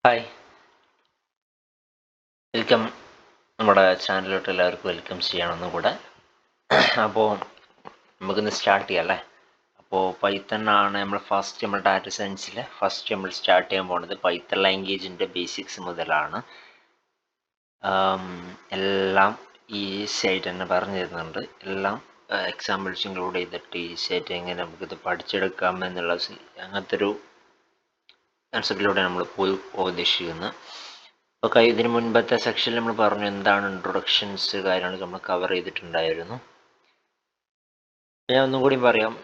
Hi, welcome. നമ്മുടെ ചാനലിലോട്ട് എല്ലാവർക്കും welcome ചെയ്യണമെന്നും കൂടെ. അപ്പോൾ നമുക്കിന്ന് സ്റ്റാർട്ട് ചെയ്യാം അല്ലേ. അപ്പോൾ പൈത്തൺ ആണ് നമ്മൾ ഡാറ്റ സയൻസിൽ ഫസ്റ്റ് നമ്മൾ സ്റ്റാർട്ട് ചെയ്യാൻ പോകുന്നത്. പൈത്തൺ ലാംഗ്വേജിൻ്റെ ബേസിക്സ് മുതലാണ്. എല്ലാം ഈസി ആയിട്ട് തന്നെ പറഞ്ഞു തരുന്നുണ്ട്. എല്ലാം എക്സാമ്പിൾസ് ഇൻക്ലൂഡ് ചെയ്തിട്ട് ഈസി ആയിട്ട് എങ്ങനെ നമുക്കിത് പഠിച്ചെടുക്കാം എന്നുള്ള അങ്ങനത്തെ ഒരു കൺസെപ്റ്റിലൂടെ നമ്മൾ പോയി ഉദ്ദേശിക്കുന്നത്. ഓക്കെ, ഇതിന് മുൻപത്തെ സെക്ഷനിൽ നമ്മൾ പറഞ്ഞു എന്താണ് ഇൻട്രൊഡക്ഷൻസ് കാര്യങ്ങളൊക്കെ നമ്മൾ കവർ ചെയ്തിട്ടുണ്ടായിരുന്നു. ഞാൻ ഒന്നും കൂടി പറയാം.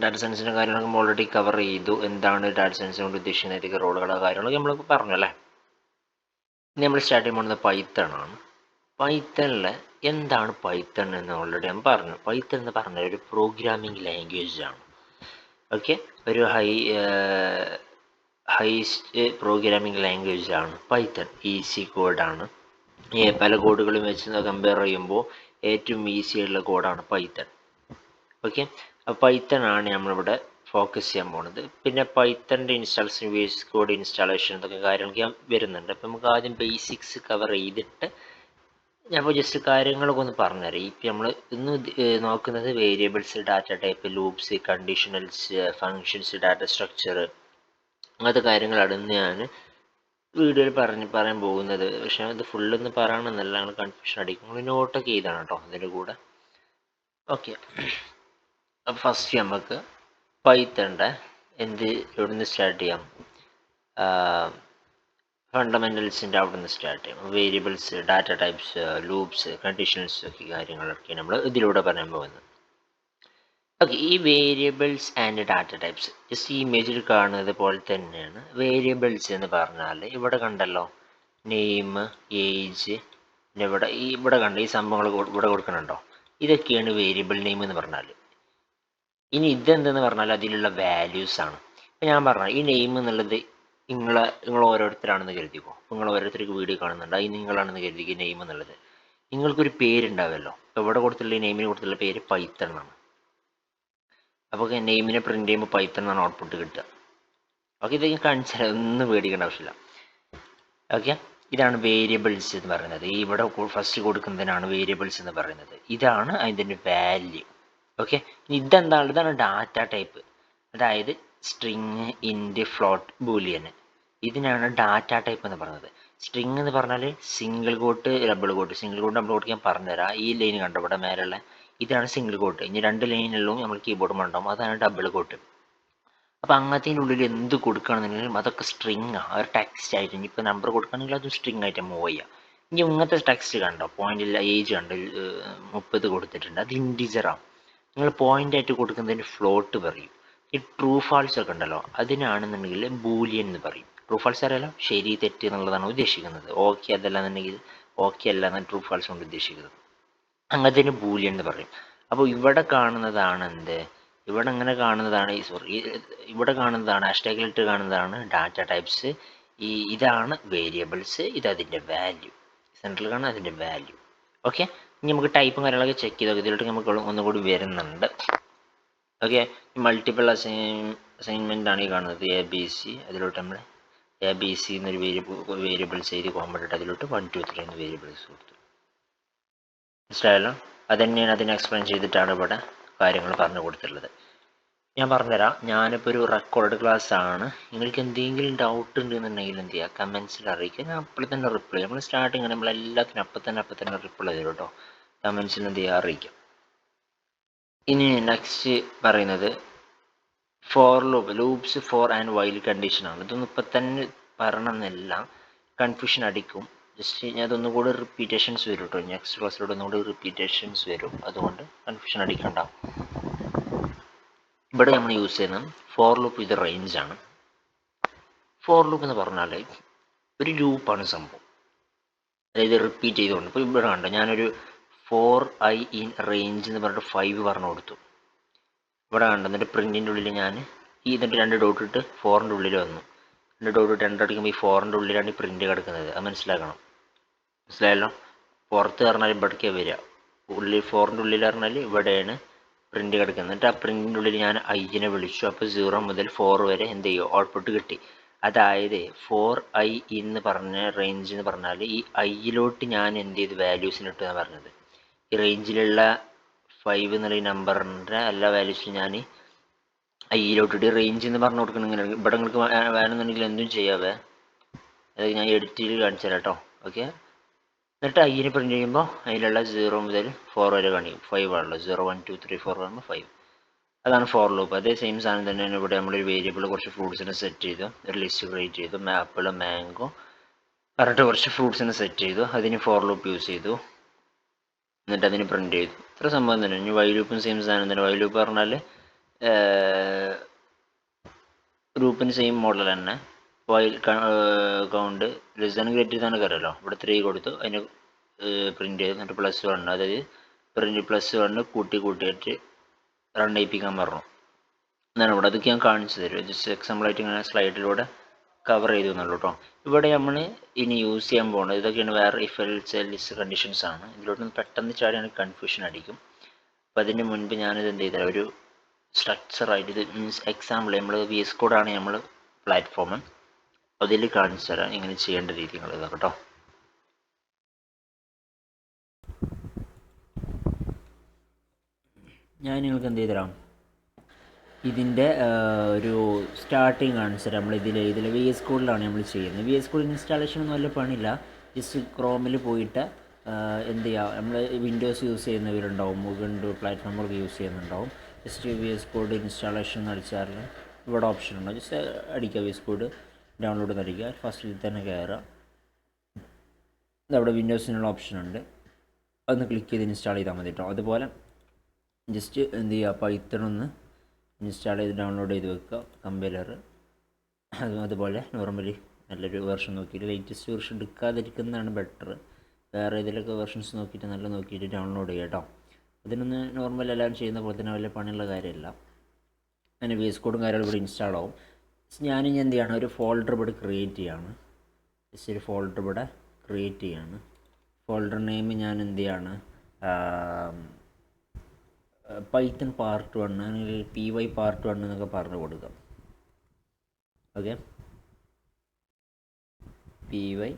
ഡാറ്റ സയൻസിൻ്റെ കാര്യങ്ങളൊക്കെ നമ്മൾ ഓൾറെഡി കവർ ചെയ്തു. എന്താണ് ഡാറ്റ സയൻസ് കൊണ്ട് ഉദ്ദേശിക്കുന്ന ഏതൊക്കെ റോളുകളോ കാര്യങ്ങളൊക്കെ നമ്മൾ പറഞ്ഞു അല്ലേ. ഇനി നമ്മൾ സ്റ്റാർട്ട് ചെയ്യാൻ പോകുന്നത് പൈത്തൺ ആണ്. പൈത്തണിൽ എന്താണ് പൈത്തൺ എന്ന് ഓൾറെഡി ഞാൻ പറഞ്ഞു. പൈത്തൺ എന്ന് പറഞ്ഞാൽ ഒരു പ്രോഗ്രാമിംഗ് ലാംഗ്വേജ് ആണ്. ഓക്കെ, ഒരു ഹൈസ്റ്റ് പ്രോഗ്രാമിംഗ് ലാംഗ്വേജ് ആണ് പൈത്തൺ. ഈസി കോഡാണ്. പല കോഡുകളും വെച്ച് കമ്പയർ ചെയ്യുമ്പോൾ ഏറ്റവും ഈസി ആയിട്ടുള്ള കോഡാണ് പൈത്തൺ. ഓക്കെ, അപ്പോൾ പൈത്തൺ ആണ് നമ്മളിവിടെ ഫോക്കസ് ചെയ്യാൻ പോകുന്നത്. പിന്നെ പൈത്തണിൻ്റെ ഇൻസ്റ്റാളേഷൻ, വേഴ്സ് കോഡ് ഇൻസ്റ്റാളേഷൻ എന്നൊക്കെ കാര്യങ്ങളൊക്കെ വരുന്നുണ്ട്. അപ്പോൾ നമുക്ക് ആദ്യം ബേസിക്സ് കവർ ചെയ്തിട്ട് ഞാനിപ്പോൾ ജസ്റ്റ് കാര്യങ്ങളൊക്കെ ഒന്ന് പറഞ്ഞുതരാം. ഇപ്പം നമ്മൾ ഇന്ന് നോക്കുന്നത് variables, data type, loops, conditionals, functions, data structure, അങ്ങനത്തെ കാര്യങ്ങളാണ് ഇന്ന് ഞാൻ വീഡിയോയിൽ പറയാൻ പോകുന്നത്. പക്ഷേ അത് ഫുള്ളൊന്ന് പറയണമെന്നല്ല, നിങ്ങൾ കൺഫ്യൂഷൻ അടിക്കും. നിങ്ങൾ നോട്ടൊക്കെ ചെയ്താണ് കേട്ടോ അതിൻ്റെ കൂടെ. ഓക്കെ, അപ്പോൾ ഫസ്റ്റ് നമുക്ക് പൈത്തണിൻ്റെ എവിടെ നിന്ന് സ്റ്റാർട്ട് ചെയ്യാം? ഫണ്ടമെൻ്റൽസിൻ്റെ അവിടെ നിന്ന് സ്റ്റാർട്ട് ചെയ്യാം. Variables, data types, loops, conditions ഒക്കെ കാര്യങ്ങളൊക്കെ നമ്മൾ ഇതിലൂടെ പറയാൻ പോകുന്നത്. ഓക്കെ, ഈ variables and data types just ഈ ഇമേജിൽ കാണുന്നത് പോലെ തന്നെയാണ്. വേരിയബിൾസ് എന്ന് പറഞ്ഞാൽ ഇവിടെ കണ്ടല്ലോ, നെയിം, ഏജ്, പിന്നെ ഇവിടെ കണ്ട ഈ സംഭവങ്ങൾ ഇവിടെ കൊടുക്കണുണ്ടോ, ഇതൊക്കെയാണ് വേരിയബിൾ നെയിം എന്ന് പറഞ്ഞാൽ. ഇനി ഇതെന്തെന്ന് പറഞ്ഞാൽ അതിലുള്ള വാല്യൂസ് ആണ്. ഇപ്പം ഞാൻ പറഞ്ഞ ഈ നെയിം എന്നുള്ളത് നിങ്ങൾ ഓരോരുത്തരാണെന്ന് കരുതിക്കോ. നിങ്ങൾ ഓരോരുത്തർക്ക് വീഡിയോ കാണുന്നുണ്ട്, അത് നിങ്ങളാണെന്ന് കരുതിക്കുക. നെയിം എന്നുള്ളത് നിങ്ങൾക്കൊരു പേരുണ്ടാവുമല്ലോ. ഇപ്പോൾ ഇവിടെ കൊടുത്തുള്ള ഈ നെയിമിന് കൊടുത്തുള്ള പേര് പൈത്തൺ ആണ്. അപ്പോൾ നെയിമിനെ പ്രിൻ്റ് ചെയ്യുമ്പോൾ പൈത്തൺ എന്നാണ് ഔട്ട്പുട്ട് കിട്ടുക. ഓക്കെ, ഇതൊക്കെ കാണിച്ചാൽ ഒന്നും പേടിക്കേണ്ട ആവശ്യമില്ല. ഓക്കെ, ഇതാണ് വേരിയബിൾസ് എന്ന് പറയുന്നത്. ഇവിടെ ഫസ്റ്റ് കൊടുക്കുന്നതിനാണ് വേരിയബിൾസ് എന്ന് പറയുന്നത്. ഇതാണ് അതിൻ്റെ വാല്യൂ. ഓക്കെ, ഇതാണ് ഡാറ്റ ടൈപ്പ്. അതായത് സ്ട്രിങ്, ഇൻറ്റ്, ഫ്ലോട്ട്, ബൂലിയൻ. ഇതിനാണ് ഡാറ്റ ടൈപ്പ് എന്ന് പറയുന്നത്. സ്ട്രിങ് എന്ന് പറഞ്ഞാൽ single quote, double quote. Single quote double quote ഞാൻ പറഞ്ഞുതരാം. ഈ ലൈൻ കണ്ടോ ഇവിടെ മേലുള്ള, ഇതാണ് സിംഗിൾ കോട്ട്. ഇനി 2 ലൈനുള്ളതും നമ്മൾ കീബോർഡ് ഉണ്ടാവും, അതാണ് ഡബിൾ കോട്ട്. അപ്പോൾ അങ്ങനത്തിൻ്റെ ഉള്ളിൽ എന്ത് കൊടുക്കുകയാണെന്നുണ്ടെങ്കിലും അതൊക്കെ സ്ട്രിങ് ആണ്, ഒരു ടെക്സ്റ്റ് ആയിട്ട്. ഇനിയിപ്പോൾ നമ്പർ കൊടുക്കുകയാണെങ്കിൽ അത് സ്ട്രിങ് ആയിട്ട് മൂവ് ചെയ്യുക. ഇനി ഇങ്ങനത്തെ ടെക്സ്റ്റ് കണ്ടോ, പോയിന്റിൽ ഏജ് കണ്ടോ 30 കൊടുത്തിട്ടുണ്ട്, അത് ഇൻറ്റിജറാണ്. നിങ്ങൾ പോയിൻ്റായിട്ട് കൊടുക്കുന്നതിന് ഫ്ലോട്ട് പറയും. ഈ ട്രൂ ഫാൾസ് ഒക്കെ ഉണ്ടല്ലോ, അതിനാണെന്നുണ്ടെങ്കിൽ ബൂലിയൻ എന്ന് പറയും. ട്രൂ ഫാൾസ് അറിയാലോ, ശരി തെറ്റ് എന്നുള്ളതാണ് ഉദ്ദേശിക്കുന്നത്. ഓക്കെ അതല്ല എന്നുണ്ടെങ്കിൽ ഓക്കെ അല്ല എന്നാണ് ട്രൂ ഫാൾസ് കൊണ്ട് ഉദ്ദേശിക്കുന്നത്. അങ്ങനത്തേന് ബൂലിയൻ എന്ന് പറയും. അപ്പോൾ ഇവിടെ കാണുന്നതാണ് എന്ത്, ഇവിടെ ഇങ്ങനെ കാണുന്നതാണ് ഇവിടെ കാണുന്നതാണ് ഹാഷ്ടാഗിലിട്ട് കാണുന്നതാണ് ഡാറ്റ ടൈപ്സ്. ഇതാണ് വേരിയബിൾസ്, ഇത് അതിൻ്റെ വാല്യൂ. സെൻട്രൽ കാണുന്ന അതിൻ്റെ വാല്യൂ. ഓക്കെ, ഇനി നമുക്ക് ടൈപ്പും കാര്യങ്ങളൊക്കെ ചെക്ക് ചെയ്ത് ഇതിലോട്ട് നമുക്ക് ഒന്നുകൂടി വരുന്നുണ്ട്. ഓക്കെ, മൾട്ടിപ്പിൾ അസൈൻമെൻ്റ് ആണ് ഈ കാണുന്നത്, ABC. അതിലോട്ട് നമ്മൾ ABC എന്നൊരു വേരിയബിൾസ് എഴുതി കോമ്പൗണ്ട് അതിലോട്ട് 1 2 3 എന്ന് വേരിയബിൾസ് കൊടുത്തു. മനസ്സിലായല്ലോ? അതുതന്നെയാണ് അതിനെ എക്സ്പ്ലെയിൻ ചെയ്തിട്ടാണ് ഇവിടെ കാര്യങ്ങൾ പറഞ്ഞു കൊടുത്തിട്ടുള്ളത്. ഞാൻ പറഞ്ഞുതരാം. ഞാനിപ്പോൾ ഒരു റെക്കോർഡ് ക്ലാസ് ആണ്. നിങ്ങൾക്ക് എന്തെങ്കിലും ഡൗട്ട് ഉണ്ടെന്നുണ്ടെങ്കിൽ എന്ത് ചെയ്യുക, കമൻസിൽ അറിയിക്കുക. ഞാൻ അപ്പോൾ തന്നെ റിപ്ലൈ, നമ്മൾ സ്റ്റാർട്ടിങ് നമ്മളെല്ലാത്തിനും അപ്പം തന്നെ റിപ്ലൈ തരും കേട്ടോ. കമൻസിൽ എന്ത് ചെയ്യുക, അറിയിക്കാം. ഇനി നെക്സ്റ്റ് പറയുന്നത് for loops, for and while കണ്ടീഷനാണ്. ഇതൊന്നും ഇപ്പം തന്നെ പറയണമെന്നില്ല, കൺഫ്യൂഷൻ അടിക്കും. ജസ്റ്റ് ഞാൻ അതൊന്നും കൂടി റിപ്പീറ്റേഷൻസ് വരും കേട്ടോ. നെക്സ്റ്റ് ക്ലാസ്സിലൂടെ ഒന്നുകൂടി റിപ്പീറ്റേഷൻസ് വരും, അതുകൊണ്ട് കൺഫ്യൂഷൻ അടിക്കണ്ട. ഇവിടെ നമ്മൾ യൂസ് ചെയ്യുന്നത് ഫോർ ലൂപ്പ്. ഇത് റേഞ്ചാണ്. ഫോർ ലൂപ്പ് എന്ന് പറഞ്ഞാൽ ഒരു ലൂപ്പാണ് സംഭവം, അതായത് റിപ്പീറ്റ് ചെയ്തുകൊണ്ട്. ഇപ്പോൾ ഇവിടെ കണ്ടോ, ഞാനൊരു 4i ഇൻ റേഞ്ച് എന്ന് പറഞ്ഞിട്ട് 5 പറഞ്ഞു കൊടുത്തു. ഇവിടെ കണ്ടോ, എന്നിട്ട് പ്രിൻറ്റിൻ്റെ ഉള്ളിൽ ഞാൻ എന്നിട്ട് 2 ഡോട്ട് ഇട്ട് 4ൻ്റെ ഉള്ളിൽ വന്നു. 2 ഡോട്ട് ഇട്ട് 2 അടിക്കുമ്പോൾ ഈ 4ൻ്റെ ഉള്ളിലാണ് ഈ പ്രിൻറ്റ് കിടക്കുന്നത്. അത് മനസ്സിലാക്കണം. മനസ്സിലായല്ലോ? പുറത്ത് പറഞ്ഞാൽ ഇവിടേക്കാണ് വരിക, ഉള്ളിൽ 4ൻ്റെ ഉള്ളിൽ പറഞ്ഞാൽ ഇവിടെയാണ് പ്രിൻറ്റ് കിടക്കുന്നത്. എന്നിട്ട് ആ പ്രിൻറ്റിൻ്റെ ഉള്ളിൽ ഞാൻ ഐനെ വിളിച്ചു. അപ്പോൾ 0 മുതൽ 4 വരെ എന്ത് ചെയ്യും, ഔട്ട്പുട്ട് കിട്ടി. അതായത് 4i എന്ന് പറഞ്ഞ റേഞ്ച് എന്ന് പറഞ്ഞാൽ ഈ ഐയിലോട്ട് ഞാൻ എന്ത് ചെയ്തു വാല്യൂസിന് ഇട്ടു എന്നാണ് പറഞ്ഞത്. ഈ റേഞ്ചിലുള്ള 5 എന്നുള്ള നമ്പറിൻ്റെ എല്ലാ വാല്യൂസിനും ഞാൻ ഐയിലോട്ടിട്ട് റേഞ്ച് എന്ന് പറഞ്ഞു കൊടുക്കണം. ഇങ്ങനെ ഇവിടെ നിങ്ങൾക്ക് വേണമെന്നുണ്ടെങ്കിൽ എന്തും ചെയ്യാവേ, അത് ഞാൻ എഡിറ്റിൽ കാണിച്ചു തരാം കേട്ടോ. ഓക്കെ, എന്നിട്ട് ഐന് പ്രിൻറ്റ് ചെയ്യുമ്പോൾ അതിലുള്ള 0 മുതൽ 4 വരെ കാണിക്കും. 5 ആണല്ലോ, 0 1 2 3 4 ആകുമ്പോൾ 5. അതാണ് ഫോർ ലൂപ്പ്. അതേ സെയിം സാധനം തന്നെയാണ് ഇവിടെ നമ്മളൊരു വേരിയബിൾ കുറച്ച് ഫ്രൂട്ട്സിനെ സെറ്റ് ചെയ്തു, ഒരു ലിസ്റ്റ് ക്രിയേറ്റ് ചെയ്തു, ആപ്പിൾ മാംഗോ പറഞ്ഞിട്ട് കുറച്ച് ഫ്രൂട്ട്സിനെ സെറ്റ് ചെയ്തു, അതിന് ഫോർ ലൂപ്പ് യൂസ് ചെയ്തു, എന്നിട്ട് അതിന് പ്രിൻറ്റ് ചെയ്തു. ഇത്ര സംഭവം തന്നെ. ഇനി വൈ ലൂപ്പും സെയിം സാധനം തന്നെ. വൈ ലൂപ്പ് പറഞ്ഞാൽ ഗ്രൂപ്പിന് സെയിം മോഡൽ തന്നെ. While count less than greater than കയറല്ലോ, ഇവിടെ 3 കൊടുത്തു, അതിന് പ്രിൻറ്റ് ചെയ്തു, എന്നിട്ട് +1, അതായത് പ്രിൻറ്റ് +1 കൂട്ടിയിട്ട് റൺ ചെയ്യിപ്പിക്കാൻ പറഞ്ഞു. എന്നാണ് ഇവിടെ. അതൊക്കെ ഞാൻ കാണിച്ചു തരും, ജസ്റ്റ് എക്സാമ്പിളായിട്ട് ഇങ്ങനെ സ്ലൈഡിലൂടെ കവർ ചെയ്തു എന്നുള്ളൂ കേട്ടോ. ഇവിടെ നമ്മൾ ഇനി യൂസ് ചെയ്യാൻ പോകുന്നത് ഇതൊക്കെയാണ്. വേറെ ഇഫ് എൽസ് എൽസ് കണ്ടീഷൻസ് ആണ്. ഇതിലോട്ട് പെട്ടെന്ന് ചാടിയാണ് കൺഫ്യൂഷൻ അടിക്കും. അപ്പോൾ അതിന് മുൻപ് ഞാനിത് എന്ത് ചെയ്താൽ ഒരു സ്ട്രക്ചറായിട്ട്, ഇത് മീൻസ് എക്സാമ്പിൾ നമ്മൾ VS കോഡാണ് നമ്മൾ പ്ലാറ്റ്ഫോം, അതിൽ കാണിച്ചു തരാം ഇങ്ങനെ ചെയ്യേണ്ട രീതികൾ ഇതൊക്കെ കേട്ടോ. ഞാൻ നിങ്ങൾക്ക് എന്ത് ചെയ്തുതരാം, ഇതിൻ്റെ ഒരു സ്റ്റാർട്ടിങ് കാണിച്ചു തരാം. നമ്മൾ ഇതിൽ VS കോഡിലാണ് നമ്മൾ ചെയ്യുന്നത്. VS കോഡ് ഇൻസ്റ്റാളേഷൻ ഒന്നും വല്ല പണിയില്ല. ജസ്റ്റ് ക്രോമിൽ പോയിട്ട് എന്ത് ചെയ്യുക, നമ്മൾ വിൻഡോസ് യൂസ് ചെയ്യുന്നവരുണ്ടാവും, ഉബുണ്ടു പ്ലാറ്റ്ഫോമുകളൊക്കെ യൂസ് ചെയ്യുന്നുണ്ടാവും. ജസ്റ്റ് VS കോഡ് ഇൻസ്റ്റാളേഷൻ എന്ന് അടിച്ചാൽ ഇവിടെ ഓപ്ഷൻ ഉണ്ടോ, ജസ്റ്റ് അടിക്കുക VS കോഡ് ഡൗൺലോഡ് എന്ന് അടിക്കുക. ഫസ്റ്റിൽ തന്നെ കയറുക, അവിടെ വിൻഡോസിനുള്ള ഓപ്ഷൻ ഉണ്ട്, അതൊന്ന് ക്ലിക്ക് ചെയ്ത് ഇൻസ്റ്റാൾ ചെയ്താൽ മതി കേട്ടോ. അതുപോലെ ജസ്റ്റ് എന്ത് ചെയ്യുക, പൈത്തൺ ഒന്ന് ഇൻസ്റ്റാൾ ചെയ്ത് ഡൗൺലോഡ് ചെയ്ത് വെക്കുക, കമ്പൈലർ. അതുപോലെ നോർമലി നല്ലൊരു വെർഷൻ നോക്കിയിട്ട്, ലേറ്റസ്റ്റ് വെർഷൻ എടുക്കാതിരിക്കുന്നതാണ് ബെറ്റർ. വേറെ ഇതിലൊക്കെ വെർഷൻസ് നോക്കിയിട്ട് നല്ല നോക്കിയിട്ട് ഡൗൺലോഡ് ചെയ്യുക കേട്ടോ. അതിനൊന്ന് നോർമൽ എല്ലാവരും ചെയ്യുന്ന പോലെ തന്നെ വലിയ പണിയുള്ള കാര്യമല്ല. അങ്ങനെ VS കോഡും കാര്യങ്ങളും ഇവിടെ ഇൻസ്റ്റാൾ ആവും. ഞാനിനി എന്ത് ചെയ്യണം, ഒരു ഫോൾഡർ ഇവിടെ ക്രിയേറ്റ് ചെയ്യാണ്. ജസ്റ്റ് ഒരു ഫോൾഡർ ഇവിടെ ക്രിയേറ്റ് ചെയ്യാണ്. ഫോൾഡർ നെയിം ഞാൻ എന്ത് ചെയ്യാണ്, പൈത്തൺ പാർട്ട് 1 അല്ലെങ്കിൽ PY പാർട്ട് 1 എന്നൊക്കെ പറഞ്ഞു കൊടുക്കാം. ഓക്കെ, PY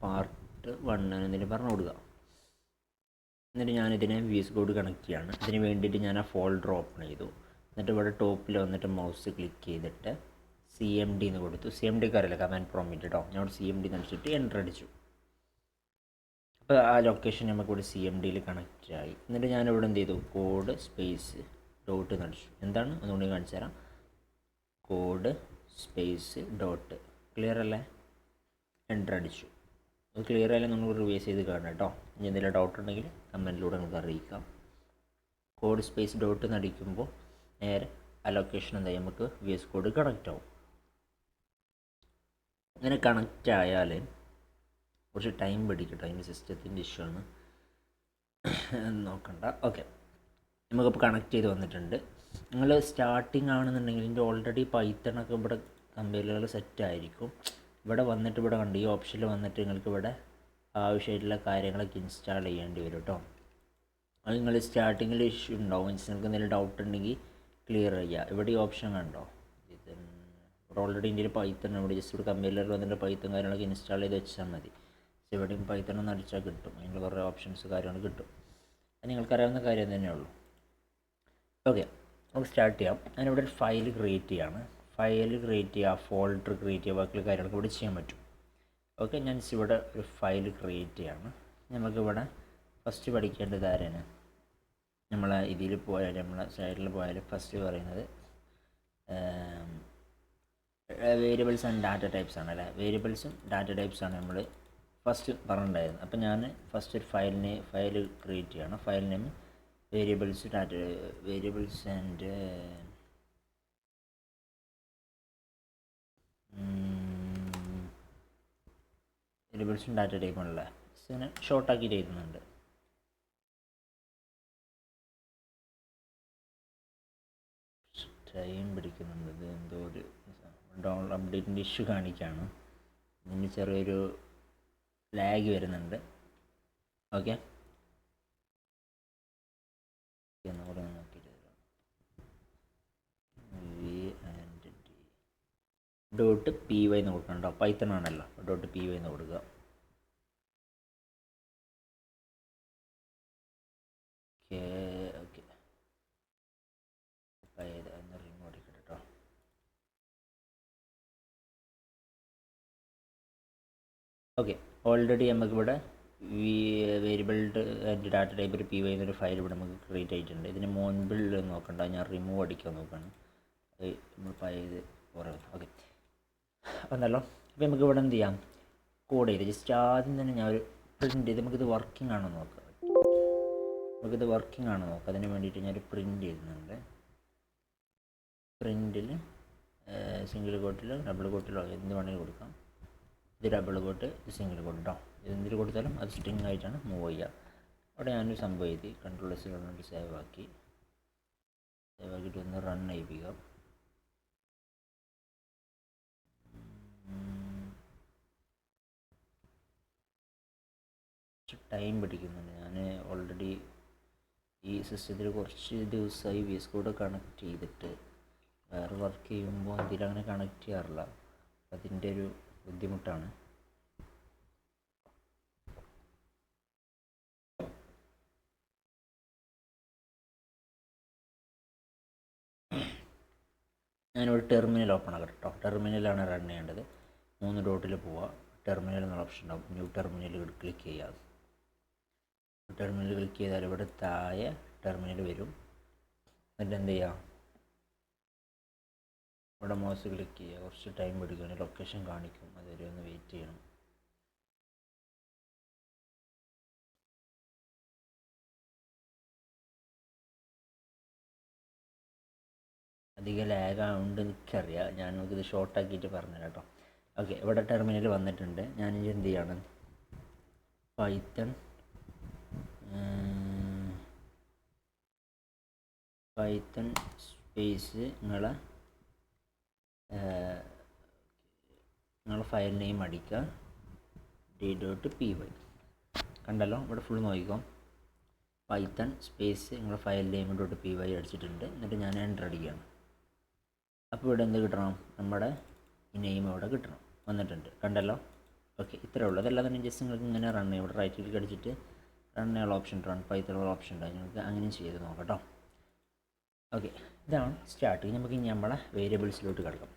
പാർട്ട് 1 എന്നതിന് പറഞ്ഞു കൊടുക്കുക. എന്നിട്ട് ഞാനിതിനെ VS കോഡ് കണക്ട് ചെയ്യാണ്. അതിന് വേണ്ടിയിട്ട് ഞാൻ ആ ഫോൾഡർ ഓപ്പൺ ചെയ്തു. എന്നിട്ട് ഇവിടെ ടോപ്പിൽ വന്നിട്ട് മൗസ് ക്ലിക്ക് ചെയ്തിട്ട് CMD എന്ന് കൊടുത്തു. CMD അറിയില്ല, കമാൻഡ് പ്രോംപ്റ്റ് കേട്ടോ. ഞാൻ CMD എന്ന് അടിച്ചിട്ട് എൻ്റർ അടിച്ചു. അപ്പോൾ ആ ലൊക്കേഷൻ നമുക്കിവിടെ CMDയിൽ കണക്റ്റ് ആയി. എന്നിട്ട് ഞാനിവിടെ എന്ത് ചെയ്തു, കോഡ് സ്പേസ് ഡോട്ട് നടിച്ചു. എന്താണ് ഒന്നുകൂടി കാണിച്ചു തരാം. Code space dot. ക്ലിയർ അല്ലേ? എൻ്റർ അടിച്ചു. അത് ക്ലിയർ ആയാലും നമ്മൾ റിവൈസ് ചെയ്ത് കാണാം കേട്ടോ. ഇനി എന്തെങ്കിലും ഡൗട്ട് ഉണ്ടെങ്കിൽ കമൻറ്റിലൂടെ നമുക്ക് അറിയിക്കാം. കോഡ് സ്പേസ് ഡോട്ട് നടിക്കുമ്പോൾ നേരെ ആ ലൊക്കേഷൻ എന്തായി, നമുക്ക് VS കോഡ് കണക്റ്റ് ആവും. അങ്ങനെ കണക്റ്റ് ആയാൽ കുറച്ച് ടൈം പിടിക്കട്ടെ, അതിൻ്റെ സിസ്റ്റത്തിൻ്റെ ഇഷ്യൂ ആണ്, നോക്കണ്ട. ഓക്കെ, നമുക്കിപ്പോൾ കണക്ട് ചെയ്ത് വന്നിട്ടുണ്ട്. നിങ്ങൾ സ്റ്റാർട്ടിങ് ആണെന്നുണ്ടെങ്കിൽ ഇതിൻ്റെ ഓൾറെഡി പൈത്തണൊക്കെ ഇവിടെ കമ്പൈലറുകൾ സെറ്റ് ആയിരിക്കും. ഇവിടെ വന്നിട്ട് ഇവിടെ കണ്ട് ഈ ഓപ്ഷനിൽ വന്നിട്ട് നിങ്ങൾക്ക് ഇവിടെ ആവശ്യമായിട്ടുള്ള കാര്യങ്ങളൊക്കെ ഇൻസ്റ്റാൾ ചെയ്യേണ്ടി വരും കേട്ടോ. അത് നിങ്ങൾ സ്റ്റാർട്ടിങ്ങിൽ ഇഷ്യൂ ഉണ്ടാവും. നിങ്ങൾക്ക് എന്തെങ്കിലും ഡൗട്ട് ഉണ്ടെങ്കിൽ ക്ലിയർ ചെയ്യുക. ഇവിടെ ഈ ഓപ്ഷൻ കണ്ടോ, ഇവിടെ ഓൾറെഡി ഇന്ത്യയിൽ പൈത്തൺ, ഇവിടെ ജസ്റ്റ് ഇവിടെ കമ്പൈലറിൽ വന്നിട്ട് പൈത്തൺ കാര്യങ്ങളൊക്കെ ഇൻസ്റ്റാൾ ചെയ്ത് വെച്ചാൽ മതി. ഇവിടെയും പൈത്തൺ ഒന്ന് അടിച്ചാൽ കിട്ടും, അതിനുള്ള കുറേ ഓപ്ഷൻസ് കാര്യങ്ങൾ കിട്ടും. അത് നിങ്ങൾക്കറിയാവുന്ന കാര്യം തന്നെയുള്ളൂ. ഓക്കെ, നമുക്ക് സ്റ്റാർട്ട് ചെയ്യാം. ഞാനിവിടെ ഒരു ഫയൽ ക്രിയേറ്റ് ചെയ്യാണ്. ഫയൽ ക്രിയേറ്റ് ചെയ്യുക, ഫോൾഡർ ക്രിയേറ്റ് ചെയ്യുക, ബാക്കിയുള്ള കാര്യങ്ങളൊക്കെ ഇവിടെ ചെയ്യാൻ പറ്റും. ഓക്കെ, ഞാൻ ഇവിടെ ഒരു ഫയൽ ക്രിയേറ്റ് ചെയ്യാണ്. നമുക്കിവിടെ ഫസ്റ്റ് പഠിക്കേണ്ടത് ആരാണ്, നമ്മളെ ഇതിൽ പോയാൽ, നമ്മളെ സൈഡിൽ പോയാൽ ഫസ്റ്റ് പറയുന്നത് വേരിയബിൾസ് ആൻഡ് ഡാറ്റ ടൈപ്സ് ആണ് അല്ലേ. വേരിയബിൾസും ഡാറ്റ ടൈപ്സാണ് നമ്മൾ ഫസ്റ്റ് പറഞ്ഞിട്ടുണ്ടായിരുന്നു. അപ്പോൾ ഞാൻ ഫസ്റ്റ് ഒരു ഫയൽ ക്രിയേറ്റ് ചെയ്യണം. ഫയൽ നെയിം വേരിയബിൾസ് ആൻഡ് വേരിയബിൾസും ഡാറ്റ ടൈപ്പാണല്ലേ. ഇതിനെ ഷോർട്ടാക്കിയിട്ട് എഴുതുന്നുണ്ട്. ടൈം പിടിക്കുന്നുണ്ട്, ഇത് എന്തോ ഒരു അപ്ഡേറ്റിൻ്റെ ഇഷ്യൂ കാണിക്കുകയാണ്. ഇതിന് ചെറിയൊരു ലാഗ് വരുന്നുണ്ട്. ഓക്കെ, ഒന്നുകൂടെ നോക്കിയിട്ട് ഡോട്ട് പി വൈ എന്ന് കൊടുക്കണം കേട്ടോ, പൈത്തൺ ആണല്ലോ, ഡോട്ട് പി വൈ എന്ന് കൊടുക്കുക. ഓക്കെ ഓക്കെ ഒന്ന് റിമൂവ് അടിക്കട്ടെ കേട്ടോ. ഓക്കെ, ഓൾറെഡി നമുക്കിവിടെ വേരിയബിൾഡ് ആൻഡ് ഡാറ്റ ടൈപ്പ് ഒരു പി വൈ എന്നൊരു ഫയൽ ഇവിടെ നമുക്ക് ക്രിയേറ്റ് ആയിട്ടുണ്ട്. ഇതിന് മുൻപിൽ നോക്കണ്ട, ഞാൻ റിമൂവ് അടിക്കാൻ നോക്കുകയാണ്. നമ്മൾ പഴയത് കുറവ്. ഓക്കെ വന്നല്ലോ. അപ്പോൾ നമുക്ക് ഇവിടെ എന്ത് ചെയ്യാം, കോഡ് ചെയ്ത് ജസ്റ്റ് ആദ്യം തന്നെ ഞാൻ ഒരു പ്രിൻറ്റ് ചെയ്ത് നമുക്കിത് വർക്കിംഗ് ആണോ നോക്കാം. നമുക്കിത് വർക്കിംഗ് ആണോ നോക്കാം. അതിന് വേണ്ടിയിട്ട് ഞാനൊരു പ്രിൻറ്റ് ചെയ്യുന്നുണ്ട്. പ്രിൻറ്റിൽ സിംഗിൾ കോട്ടിലോ ഡബിൾ കോട്ടിലോ എന്ത് വേണമെങ്കിലും കൊടുക്കാം. ഇത് ഡബിൾ കോട്ട്, ഇത് സിംഗിൾ കോട്ട് കേട്ടോ. എന്തിൽ കൊടുത്താലും അത് സ്ട്രിങ് ആയിട്ടാണ് മൂവ് ചെയ്യുക. അവിടെ ഞാനൊരു സംഭവം എഴുതി കൺട്രോൾ എസ് വന്നിട്ട് സേവ് ആക്കിയിട്ട് ഒന്ന് റൺ ചെയ്യിപ്പിക്കാം. ടൈം പിടിക്കുന്നുണ്ട്. ഞാൻ ഓൾറെഡി ഈ സിസ്റ്റത്തിൽ കുറച്ച് ദിവസമായി വി എസ് കോഡ് കണക്ട് ചെയ്തിട്ട് വേറെ വർക്ക് ചെയ്യുമ്പോൾ അതിലങ്ങനെ കണക്ട് ചെയ്യാറില്ല. അതിൻ്റെ ഒരു ബുദ്ധിമുട്ടാണ്. ഞാനിവിടെ ടെർമിനൽ ഓപ്പൺ ആക്കാം കേട്ടോ. ടെർമിനലാണ് റൺ ചെയ്യേണ്ടത്. 3 ഡോട്ടിൽ പോവുക, ടെർമിനൽ എന്നുള്ള ഓപ്ഷൻ ഉണ്ടാവും. ന്യൂ ടെർമിനൽ ക്ലിക്ക് ചെയ്യുക. ടെർമിനൽ ക്ലിക്ക് ചെയ്താൽ ഇവിടെ താഴെ ടെർമിനൽ വരും. എന്നിട്ട് എന്ത് ചെയ്യുക, ഇവിടെ മൗസ് ക്ലിക്ക് ചെയ്യുക. കുറച്ച് ടൈം പിടിക്കും, ലൊക്കേഷൻ കാണിക്കും, അതുവരെ ഒന്ന് വെയിറ്റ് ചെയ്യണം. അധികം ലാഗ് ആവുന്നുണ്ട് എനിക്കറിയാം. ഞാൻ നമുക്കിത് ഷോർട്ടാക്കിയിട്ട് പറഞ്ഞു കേട്ടോ. ഓക്കെ, ഇവിടെ ടെർമിനൽ വന്നിട്ടുണ്ട്. ഞാനിത് എന്ത് ചെയ്യാണ്, പൈത്തൺ സ്പേസ് നിങ്ങളെ ഫയൽ നെയിം അടിക്കുക, d.py. കണ്ടല്ലോ, ഇവിടെ ഫുൾ നോക്കിക്കോ. പൈത്തൺ സ്പേസ് നിങ്ങളെ ഫയൽ നെയിം .py അടിച്ചിട്ടുണ്ട്. എന്നിട്ട് ഞാൻ എൻ്റർ അടിക്കുകയാണ്. അപ്പോൾ ഇവിടെ എന്ത് കിട്ടണം, നമ്മുടെ ഈ നെയിം ഇവിടെ കിട്ടണം, വന്നിട്ടുണ്ട്. കണ്ടല്ലോ. ഓക്കെ, ഇത്രയേ ഉള്ളൂ. അതല്ല തന്നെ ജസ്റ്റ് നിങ്ങൾക്ക് ഇങ്ങനെ റൺ ചെയ്യും. ഇവിടെ റൈറ്റ് ക്ലിക്ക് അടിച്ചിട്ട് റൺ ചെയ്യാനുള്ള ഓപ്ഷൻ, റൺ പൈത്തണുള്ള ഓപ്ഷൻ ഉണ്ടാകും. നിങ്ങൾക്ക് അങ്ങനെയും ചെയ്ത് നോക്കാം കേട്ടോ. ഓക്കെ, ഇതാണ് സ്റ്റാർട്ടിങ്. നമുക്ക് ഇനി നമ്മളെ വേരിയബിൾസിലോട്ട് കിടക്കാം.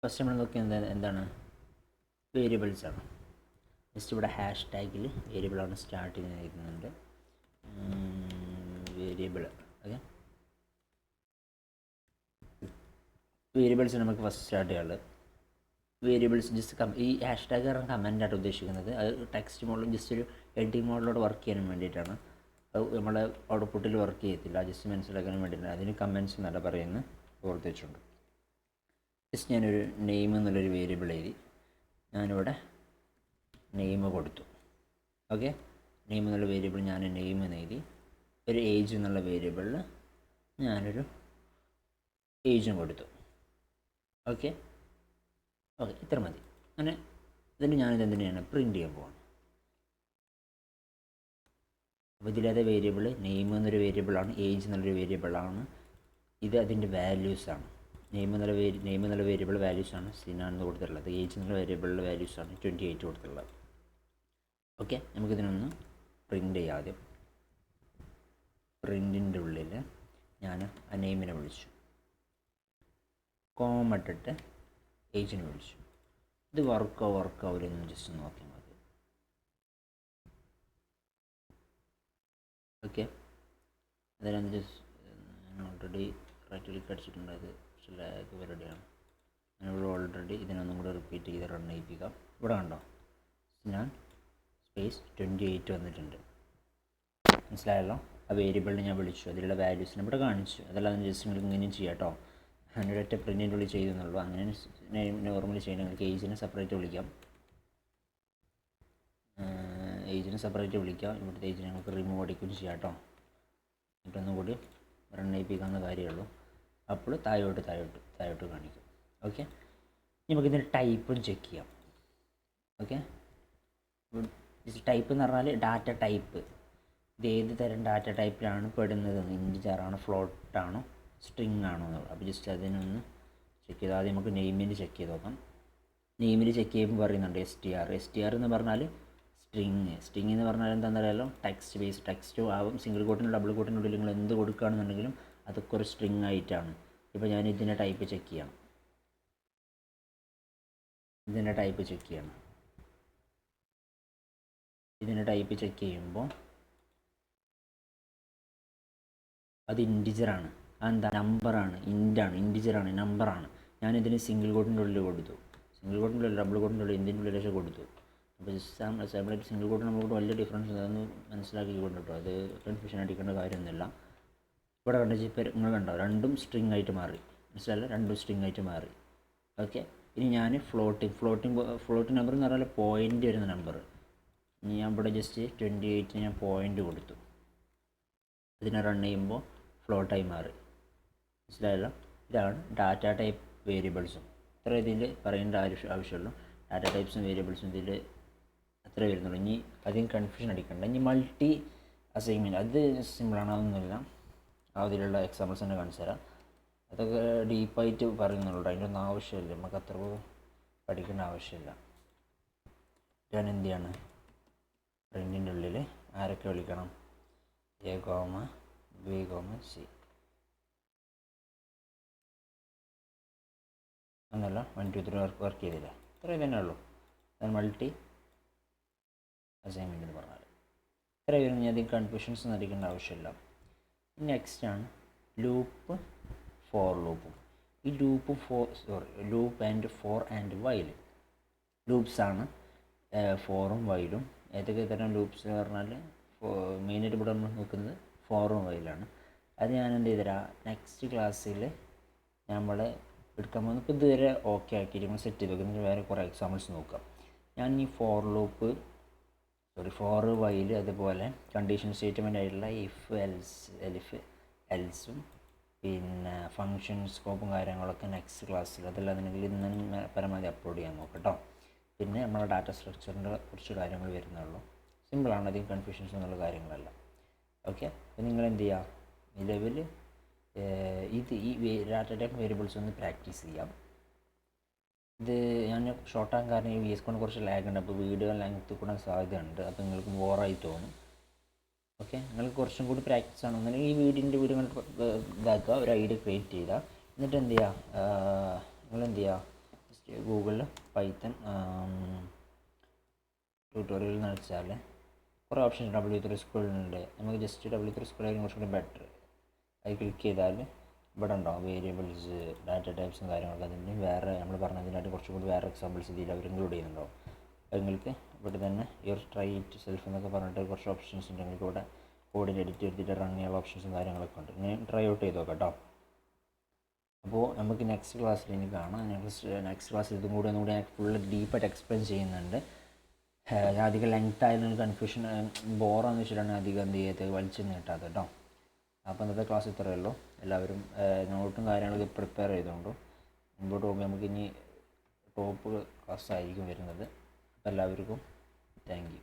ഫസ്റ്റ് നമ്മൾ നോക്കിയത് എന്താണ്, വേരിയബിൾസാണ്. ജസ്റ്റ് ഇവിടെ ഹാഷ് ടാഗിൽ വേരിയബിളാണ് സ്റ്റാർട്ട് ചെയ്ത് എഴുതുന്നുണ്ട്. വേരിയബിൾ. ഓക്കെ, വേരിയബിൾസ് നമുക്ക് ഫസ്റ്റ് സ്റ്റാർട്ട് ചെയ്യാനുള്ളത്. വേരിയബിൾസ് ജസ്റ്റ് ഈ ഹാഷ് ടാഗ് പറഞ്ഞ കമൻ്റായിട്ട് ഉദ്ദേശിക്കുന്നത്. അത് ടെക്സ്റ്റ് മോഡിലും ജസ്റ്റ് ഒരു എഡിറ്റിംഗ് മോഡിലോട്ട് വർക്ക് ചെയ്യാൻ വേണ്ടിയിട്ടാണ്. അത് നമ്മളെ ഔട്ട്പുട്ടിൽ വർക്ക് ചെയ്യത്തില്ല, ജസ്റ്റ് മനസ്സിലാക്കാൻ വേണ്ടിയിട്ടാണ്. അതിന് കമൻറ്റ്സ് എന്നല്ല പറയുന്നത്, ഓർത്ത് വെച്ചുകൊണ്ട്. ജസ്റ്റ് ഞാനൊരു നെയിം എന്നുള്ളൊരു വേരിയബിൾ എഴുതി. ഞാനിവിടെ നെയിം കൊടുത്തു. ഓക്കെ, നെയിം എന്നുള്ള വേരിയബിൾ ഞാൻ നെയിം എന്ന് എഴുതി. ഒരു ഏജ് എന്നുള്ള വേരിയബിളിൽ ഞാനൊരു ഏജും കൊടുത്തു. ഓക്കെ ഓക്കെ, ഇത്ര മതി. അങ്ങനെ ഇതിന് ഞാനിത് എന്തിനാണ് പ്രിൻറ്റ് ചെയ്യാൻ പോവാണ്. അപ്പോൾ ഇതിലേതെ വേരിയബിൾ നെയിം എന്നൊരു വേരിയബിളാണ്, ഏജ് എന്നുള്ളൊരു വേരിയബിളാണ്. ഇത് അതിൻ്റെ വാല്യൂസാണ്. നെയിം എന്നുള്ള വേരിയബിൾ വാല്യൂസാണ് സിനാണെന്ന് കൊടുത്തിട്ടുള്ളത്. ഏജ് എന്നുള്ള വേരിയബിളിലെ വാല്യൂസാണ് 28 കൊടുത്തിട്ടുള്ളത്. ഓക്കെ, നമുക്കിതിനൊന്ന് പ്രിൻ്റ് ചെയ്യാം. ആദ്യം പ്രിൻറ്റിൻ്റെ ഉള്ളിൽ ഞാൻ ആ നെയിമിനെ വിളിച്ചു, കോമ ഇട്ടിട്ട് ഏജിനെ വിളിച്ചു. ഇത് വർക്കാവില്ലെന്ന് ജസ്റ്റ് നോക്കിയാൽ മതി. ഓക്കെ, അതിനകത്ത് ജസ്റ്റ് ഞാൻ ഓൾറെഡി റൈറ്റ് ക്ലിക്ക് അടിച്ചിട്ടുണ്ട്. അത് പക്ഷേ ലാഗ് പരിപാടിയാണ്. ഞാനിവിടെ ഓൾറെഡി ഇതിനൊന്നും കൂടെ റിപ്പീറ്റ് ചെയ്ത് റൺ ചെയ്യിപ്പിക്കാം. ഇവിടെ കണ്ടോ, ഞാൻ സ്പേസ് 28 വന്നിട്ടുണ്ട്. മനസ്സിലായല്ലോ. ആ വേരിയബിളിനെ ഞാൻ വിളിച്ചു, അതിലുള്ള വാല്യൂസിനെ ഇവിടെ കാണിച്ചു. അതല്ലാതെ ജസ്റ്റ് നിങ്ങൾക്ക് ഇങ്ങനെയും ചെയ്യാം കേട്ടോ. ഞാനൊരൊറ്റ പ്രിൻറ്റിൻ്റെ ഉള്ളിൽ ചെയ്തെന്നുള്ളൂ. അങ്ങനെ നോർമലി ചെയ്യണം. നിങ്ങൾക്ക് ഏജിനെ സെപ്പറേറ്റ് വിളിക്കാം, ഇവിടുത്തെ ഏജിനെ നമുക്ക് റിമൂവ് അടിക്കുകയും ചെയ്യാം കേട്ടോ. എന്നിട്ടൊന്നും കൂടി റൺ ചെയ്യിപ്പിക്കാവുന്ന കാര്യമുള്ളൂ. അപ്പോൾ താഴോട്ട് കാണിക്കും. ഓക്കെ, നമുക്കിതിൻ്റെ ടൈപ്പും ചെക്ക് ചെയ്യാം. ഓക്കെ, ടൈപ്പ് എന്ന് പറഞ്ഞാൽ ഡാറ്റ ടൈപ്പ്. ഇത് ഏത് തരം ഡാറ്റ ടൈപ്പിലാണ് പെടുന്നത്, ഇൻറ്റിജറാണോ ഫ്ലോട്ടാണോ സ്ട്രിങ് ആണോ എന്നുള്ളത്. അപ്പോൾ ജസ്റ്റ് അതിനൊന്ന് ചെക്ക് ചെയ്ത് ആദ്യം നമുക്ക് നെയിമിൽ ചെക്ക് ചെയ്ത് നോക്കാം. നെയിമിൽ ചെക്ക് ചെയ്യുമ്പോൾ പറയുന്നുണ്ട് എസ് ടി ആർ എന്ന് പറഞ്ഞാൽ സ്ട്രിങ് എന്ന് പറഞ്ഞാൽ എന്താണെന്ന് അറിയാലോ, ടെക്സ്റ്റ് ബേസ്. ടെക്സ്റ്റ് ആവും സിംഗിൾ കോട്ടിനും ഡബിൾ കോട്ടിനുള്ളിൽ നിങ്ങൾ എന്ത് കൊടുക്കുകയാണെന്നുണ്ടെങ്കിലും അതൊക്കെ ഒരു സ്ട്രിങ് ആയിട്ടാണ്. ഇപ്പോൾ ഞാൻ ഇതിൻ്റെ ടൈപ്പ് ചെക്ക് ചെയ്യണം. ഇതിൻ്റെ ടൈപ്പ് ചെക്ക് ചെയ്യുമ്പോൾ അത് ഇൻറ്റിജറാണ്. അതെന്താ, നമ്പറാണ്, ഇൻറ്റിജറാണ്, നമ്പറാണ്. ഞാനിതിന് സിംഗിൾ കോട്ടിൻ്റെ ഉള്ളിൽ കൊടുത്തു, സിംഗിൾ കോട്ടിൻ്റെ ഉള്ളിൽ ഡബിൾ കോട്ടിൻ്റെ ഉള്ളിൽ എന്തിൻ്റെ ഉള്ളിലേക്ക് കൊടുത്തു. അപ്പോൾ സാമ്പിളായിട്ട് സിംഗിൾ കോട്ടിന് നമുക്ക് വലിയ ഡിഫറൻസ് അതൊന്ന് മനസ്സിലാക്കിക്കൊണ്ട് കേട്ടോ, അത് കൺഫ്യൂഷൻ അടിക്കേണ്ട കാര്യമൊന്നുമില്ല. ഇവിടെ കണ്ട ഇപ്പോൾ നിങ്ങൾ കണ്ടോ, രണ്ടും സ്ട്രിങ് ആയിട്ട് മാറി, മനസ്സിലായില്ല, രണ്ടും സ്ട്രിങ് ആയിട്ട് മാറി. ഓക്കെ, ഇനി ഞാൻ ഫ്ലോട്ടിംഗ് നമ്പർ എന്ന് പറഞ്ഞാൽ പോയിൻ്റ് വരുന്ന നമ്പർ. ഇനി ഞാൻ ഇവിടെ ജസ്റ്റ് 28 ഞാൻ പോയിൻ്റ് കൊടുത്തു, ഇതിനെ റൺ ചെയ്യുമ്പോൾ ഫ്ലോട്ടായി മാറി, മനസ്സിലായല്ലോ. ഇതാണ് ഡാറ്റ ടൈപ്പ് വേരിയബിൾസും. ഇത്ര ഇതിൽ പറയേണ്ട ആവശ്യമുള്ളൂ. ഡാറ്റ ടൈപ്സും വേരിയബിൾസും ഇതിൽ അത്ര വരുന്നുള്ളൂ. ഇനി അധികം കൺഫ്യൂഷൻ അടിക്കണ്ട. ഇനി മൾട്ടി അസൈൻമെൻറ്റ് അത് സിമ്പിളാണ്, അതൊന്നുമില്ല. അതിലുള്ള എക്സാമ്പിൾസ് തന്നെ കാണിച്ചു തരാം. അതൊക്കെ ഡീപ്പായിട്ട് പറയുന്നുള്ളൂ, അതിൻ്റെ ഒന്നും ആവശ്യമില്ല, നമുക്ക് അത്ര പഠിക്കേണ്ട ആവശ്യമില്ല. ഞാൻ എന്ത് ചെയ്യാണ്, പ്രിൻറ്റിൻ്റെ ഉള്ളിൽ ആരൊക്കെ വിളിക്കണം, A, B, C എന്നല്ല 1 2 3 വർക്ക് ചെയ്തില്ല. ഇത്രയും തന്നെ ഉള്ളൂ. അത് മൾട്ടി അസൈൻമെൻറ്റ് എന്ന് പറഞ്ഞാൽ ഇത്ര വരുന്ന ഞാൻ അധികം കൺഫ്യൂഷൻസ് ഒന്നും അടിക്കേണ്ട ആവശ്യമില്ല. നെക്സ്റ്റാണ് ലൂപ്പ്, ഫോർ ലൂപ്പും. ഈ loop and for and while ലൂപ്സാണ്, ഫോറും വൈലും. ഏതൊക്കെ തരം ലൂപ്സ് എന്ന് പറഞ്ഞാൽ മെയിനായിട്ട് ഇവിടെ നമ്മൾ നോക്കുന്നത് ഫോറും വൈലാണ്. അത് ഞാൻ എന്ത് ചെയ്തുതരാം, നെക്സ്റ്റ് ക്ലാസ്സിൽ നമ്മൾ എടുക്കാൻ പോകുന്നത്. ഇപ്പോൾ ഇതുവരെ ഓക്കെ ആക്കിയിട്ട് നമ്മൾ സെറ്റ് ചെയ്ത് നോക്കുന്നത്, വേറെ കുറേ എക്സാമ്പിൾസ് നോക്കാം. ഞാൻ ഈ ഫോർ വൈൽ അതുപോലെ കണ്ടീഷൻ സ്റ്റേറ്റ്മെൻ്റ് ആയിട്ടുള്ള ഇഫ് എൽസും പിന്നെ ഫങ്ഷൻ സ്കോപ്പും കാര്യങ്ങളൊക്കെ നെക്സ്റ്റ് ക്ലാസ്സിൽ, അതല്ലാന്നുണ്ടെങ്കിൽ ഇന്ന് പരമാവധി അപ്ലോഡ് ചെയ്യാൻ നോക്കാം കേട്ടോ. പിന്നെ നമ്മളെ ഡാറ്റ സ്ട്രക്ചറിൻ്റെ കുറച്ച് കാര്യങ്ങൾ വരുന്നുള്ളൂ. സിമ്പിളാണ്, അധികം കൺഫ്യൂഷൻസ് എന്നുള്ള കാര്യങ്ങളല്ല. ഓക്കെ, അപ്പോൾ നിങ്ങൾ എന്ത് ചെയ്യുക, നിലവിൽ ഈ ഡാറ്റ ടൈപ്പ് വേരിയബിൾസ് ഒന്ന് പ്രാക്ടീസ് ചെയ്യാം. ഇത് ഞാൻ ഷോർട്ടാൻ കാരണം ഈ VS കൊണ്ട് കുറച്ച് ലാഗ് ഉണ്ട്, അപ്പോൾ വീഡിയോ ലെങ്ത്ത് കൂടാൻ സാധ്യതയുണ്ട്. അപ്പോൾ നിങ്ങൾക്ക് ബോറായി തോന്നും. ഓക്കെ, നിങ്ങൾക്ക് കുറച്ചും കൂടി പ്രാക്ടീസ് ആണെന്നുണ്ടെങ്കിൽ ഈ വീഡിയോ ഇതാക്കുക, ഒരു ഐഡിയ ക്രിയേറ്റ് ചെയ്യുക. എന്നിട്ട് എന്ത് ചെയ്യുക, നിങ്ങളെന്ത് ചെയ്യുക, ജസ്റ്റ് ഗൂഗിളിൽ പൈത്തൺ ട്യൂട്ടോറിയൽ എന്ന് വെച്ചാൽ കുറേ ഓപ്ഷൻസ് W3 സ്കൂളുണ്ട്. നമുക്ക് ജസ്റ്റ് W3 സ്കൂളായിരിക്കും കുറച്ചും കൂടി ബെറ്റർ. അത് ക്ലിക്ക് ചെയ്താൽ ഇവിടെ ഉണ്ടാവും വേരിയബിൾസ്, ഡാറ്റ ടൈപ്സും കാര്യങ്ങളൊക്കെ. അതിൻ്റെ വേറെ നമ്മൾ പറഞ്ഞതിനായിട്ട് കുറച്ചും കൂടി വേറെ എക്സാമ്പിൾസ് ഇതിൽ അവർ ഇൻക്ലൂഡ് ചെയ്യുന്നുണ്ടാവും. അത് നിങ്ങൾക്ക് ഇവിടെ തന്നെ ട്രൈ ഇറ്റ് സെൽഫ് എന്നൊക്കെ പറഞ്ഞിട്ട് കുറച്ച് ഓപ്ഷൻസ് ഉണ്ട്. നിങ്ങൾക്ക് ഇവിടെ കോഡിൽ എഡിറ്റ് ചെയ്തിട്ട് റൺ ചെയ്യാനുള്ള ഓപ്ഷൻസും കാര്യങ്ങളൊക്കെ ഉണ്ട്. ഇനി ട്രൈ ഔട്ട് ചെയ്ത് നോക്കാം കേട്ടോ. അപ്പോൾ നമുക്ക് നെക്സ്റ്റ് ക്ലാസ്സിൽ ഇനി കാണാം. നെക്സ്റ്റ് ക്ലാസ്സിൽ ഇതും കൂടി ഒന്നുകൂടി ഫുള്ള് ഡീപ്പായിട്ട് എക്സ്പ്ലെയിൻ ചെയ്യുന്നുണ്ട്. ഞാൻ അധികം ലെങ്ത് ആയതിന് കൺഫ്യൂഷൻ ബോറാന്ന് വെച്ചിട്ടാണ് അധികം എന്ത് ചെയ്ത് വലിച്ചു നീട്ടാത്തത് കേട്ടോ. അപ്പോൾ ഇന്നത്തെ ക്ലാസ് ഇത്രയേ ഉള്ളൂ. എല്ലാവരും നോട്ടും കാര്യങ്ങളൊക്കെ പ്രിപ്പയർ ചെയ്തുകൊണ്ടു മുമ്പോട്ട് പോകുമ്പോൾ നമുക്ക് ഇനി ടോപ്പ് ക്ലാസ് ആയിരിക്കും വരുന്നത്. അപ്പോൾ എല്ലാവർക്കും താങ്ക് യു.